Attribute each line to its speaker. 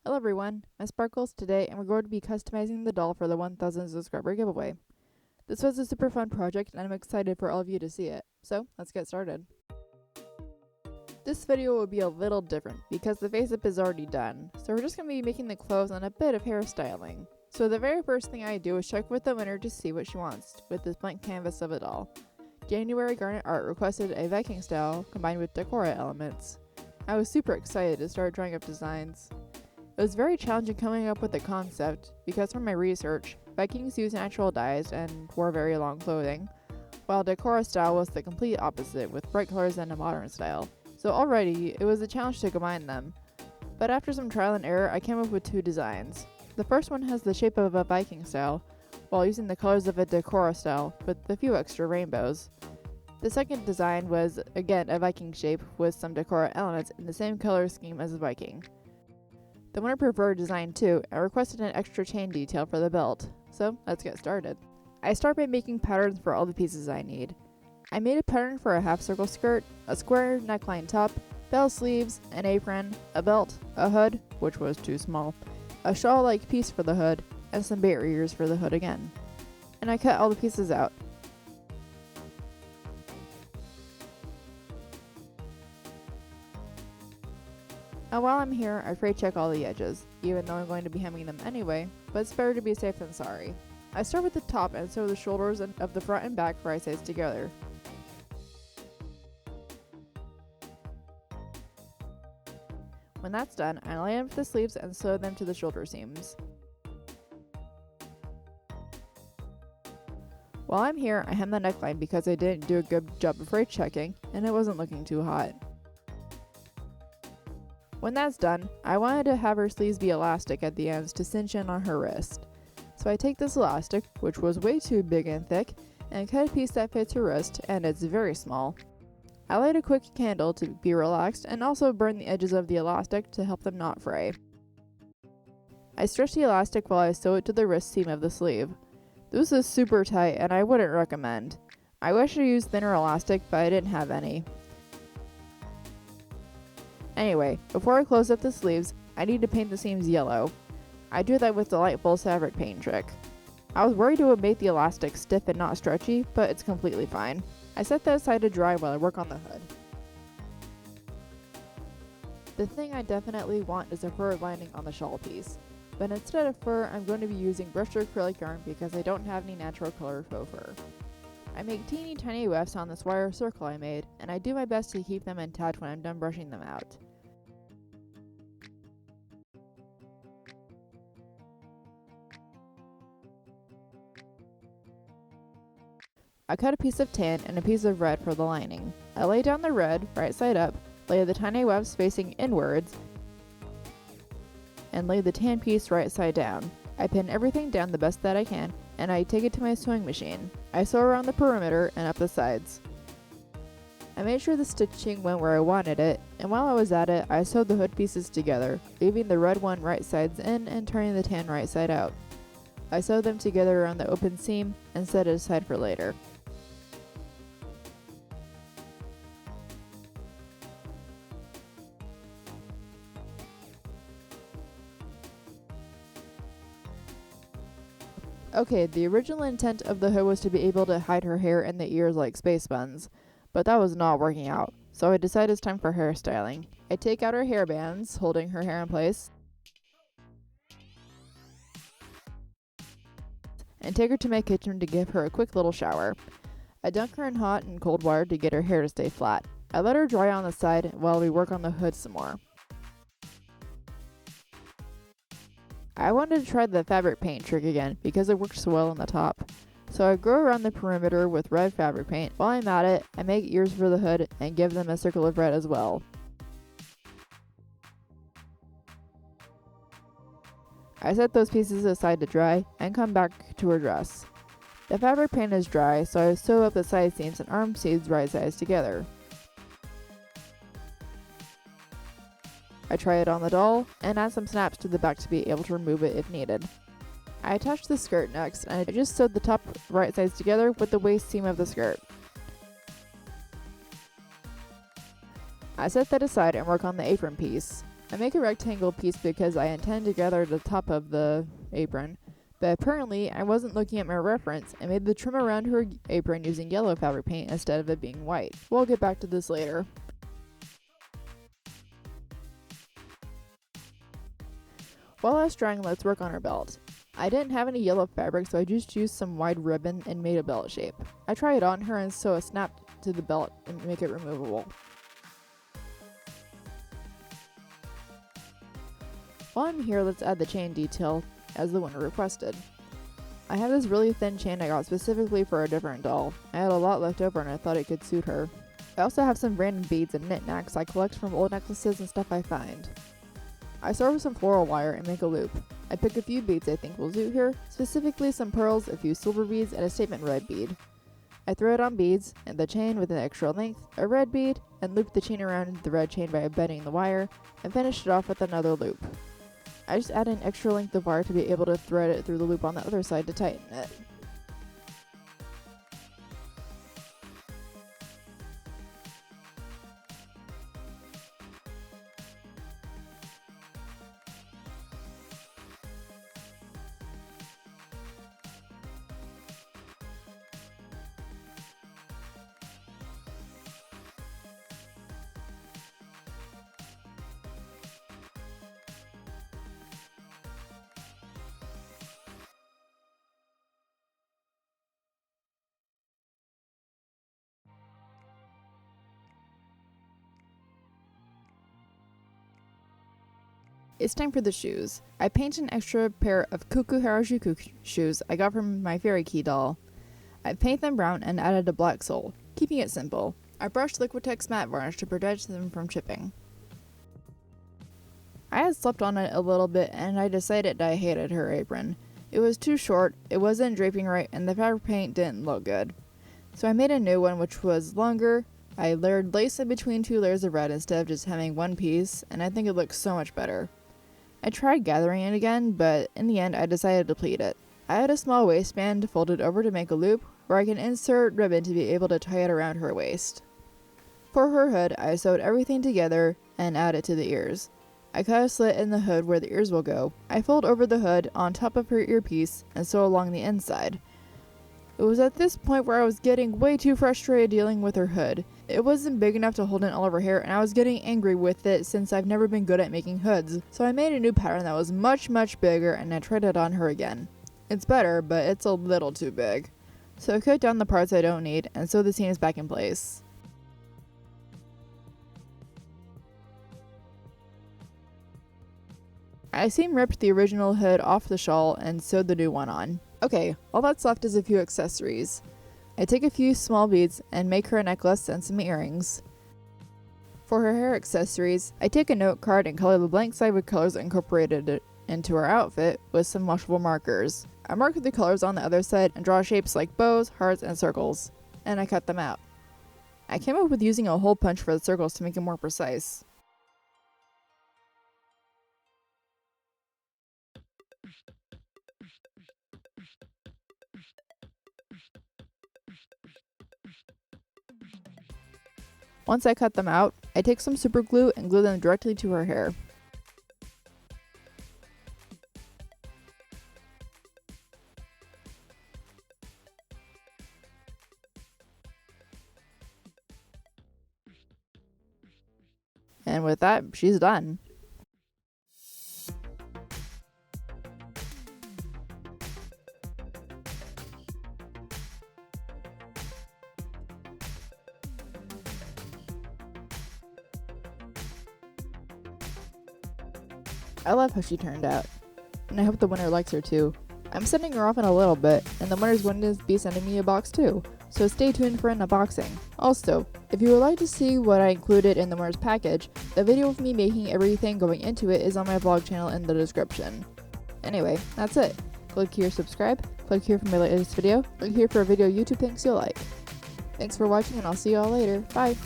Speaker 1: Hello everyone, I'm Sparkles today and we're going to be customizing the doll for the 1000 subscriber giveaway. This was a super fun project and I'm excited for all of you to see it, so let's get started. This video will be a little different because the face-up is already done, so we're just going to be making the clothes and a bit of hairstyling. So the very first thing I do is check with the winner to see what she wants with this blank canvas of a doll. January Garnet Art requested a Viking style combined with Decora elements. I was super excited to start drawing up designs. It was very challenging coming up with a concept because from my research, Vikings used natural dyes and wore very long clothing, while Decora style was the complete opposite with bright colors and a modern style. So already, it was a challenge to combine them. But after some trial and error, I came up with two designs. The first one has the shape of a Viking style, while using the colors of a Decora style with a few extra rainbows. The second design was, again, a Viking shape with some Decora elements in the same color scheme as a Viking. The winner preferred design 2 and requested an extra chain detail for the belt, so let's get started. I start by making patterns for all the pieces I need. I made a pattern for a half circle skirt, a square neckline top, bell sleeves, an apron, a belt, a hood, which was too small, a shawl-like piece for the hood, and some barriers for the hood again. And I cut all the pieces out. And while I'm here, I freight check all the edges, even though I'm going to be hemming them anyway, but it's better to be safe than sorry. I start with the top and sew the shoulders of the front and back right sides together. When that's done, I line up the sleeves and sew them to the shoulder seams. While I'm here, I hem the neckline because I didn't do a good job of freight checking, and it wasn't looking too hot. When that's done, I wanted to have her sleeves be elastic at the ends to cinch in on her wrist. So I take this elastic, which was way too big and thick, and cut a piece that fits her wrist, and it's very small. I light a quick candle to be relaxed and also burn the edges of the elastic to help them not fray. I stretch the elastic while I sew it to the wrist seam of the sleeve. This is super tight and I wouldn't recommend. I wish I used thinner elastic, but I didn't have any. Anyway, before I close up the sleeves, I need to paint the seams yellow. I do that with the light pulse fabric paint trick. I was worried it would make the elastic stiff and not stretchy, but it's completely fine. I set that aside to dry while I work on the hood. The thing I definitely want is a fur lining on the shawl piece, but instead of fur, I'm going to be using brushed acrylic yarn because I don't have any natural color faux fur. I make teeny tiny wefts on this wire circle I made, and I do my best to keep them intact when I'm done brushing them out. I cut a piece of tan and a piece of red for the lining. I lay down the red, right side up, lay the tiny wefts facing inwards, and lay the tan piece right side down. I pin everything down the best that I can, and I take it to my sewing machine. I sew around the perimeter and up the sides. I made sure the stitching went where I wanted it, and while I was at it, I sewed the hood pieces together, leaving the red one right sides in and turning the tan right side out. I sewed them together around the open seam and set it aside for later. Okay, the original intent of the hood was to be able to hide her hair and the ears like space buns, but that was not working out, so I decided it's time for hairstyling. I take out her hair bands, holding her hair in place, and take her to my kitchen to give her a quick little shower. I dunk her in hot and cold water to get her hair to stay flat. I let her dry on the side while we work on the hood some more. I wanted to try the fabric paint trick again because it worked so well on the top. So I go around the perimeter with red fabric paint. While I'm at it, I make ears for the hood and give them a circle of red as well. I set those pieces aside to dry and come back to her dress. The fabric paint is dry, so I sew up the side seams and arm seams right sides together. I try it on the doll, and add some snaps to the back to be able to remove it if needed. I attached the skirt next, and I just sewed the top right sides together with the waist seam of the skirt. I set that aside and work on the apron piece. I make a rectangle piece because I intend to gather the top of the apron, but apparently I wasn't looking at my reference and made the trim around her apron using yellow fabric paint instead of it being white. We'll get back to this later. While I was drying, let's work on her belt. I didn't have any yellow fabric, so I just used some wide ribbon and made a belt shape. I tried it on her and sew a snap to the belt and make it removable. While I'm here, let's add the chain detail as the winner requested. I have this really thin chain I got specifically for a different doll. I had a lot left over and I thought it could suit her. I also have some random beads and knickknacks I collect from old necklaces and stuff I find. I start with some floral wire and make a loop. I pick a few beads I think will suit her, specifically some pearls, a few silver beads, and a statement red bead. I thread on beads and the chain with an extra length, a red bead, and loop the chain around the red chain by bending the wire, and finish it off with another loop. I just add an extra length of wire to be able to thread it through the loop on the other side to tighten it. It's time for the shoes. I paint an extra pair of kuukuu harajuku shoes I got from my fairy key doll. I paint them brown and added a black sole, keeping it simple. I brushed Liquitex matte varnish to protect them from chipping. I had slept on it a little bit and I decided I hated her apron. It was too short, it wasn't draping right, and the fabric paint didn't look good. So I made a new one which was longer. I layered lace in between 2 layers of red instead of just having one piece, and I think it looks so much better. I tried gathering it again, but in the end I decided to pleat it. I had a small waistband folded over to make a loop where I can insert ribbon to be able to tie it around her waist. For her hood, I sewed everything together and added to the ears. I cut a slit in the hood where the ears will go. I fold over the hood on top of her earpiece and sew along the inside. It was at this point where I was getting way too frustrated dealing with her hood. It wasn't big enough to hold in all of her hair, and I was getting angry with it since I've never been good at making hoods. So I made a new pattern that was much bigger, and I tried it on her again. It's better, but it's a little too big. So I cut down the parts I don't need and sew the seams back in place. I seam ripped the original hood off the shawl and sewed the new one on. Okay, all that's left is a few accessories. I take a few small beads and make her a necklace and some earrings. For her hair accessories, I take a note card and color the blank side with colors incorporated into her outfit with some washable markers. I mark the colors on the other side and draw shapes like bows, hearts, and circles, and I cut them out. I came up with using a hole punch for the circles to make it more precise. Once I cut them out, I take some super glue and glue them directly to her hair. And with that, she's done. I love how she turned out, and I hope the winner likes her too. I'm sending her off in a little bit, and the winner's going to be sending me a box too, so stay tuned for an unboxing. Also, if you would like to see what I included in the winner's package, the video of me making everything going into it is on my vlog channel in the description. Anyway, that's it. Click here to subscribe, click here for my latest video, click here for a video YouTube thinks you'll like. Thanks for watching, and I'll see you all later. Bye!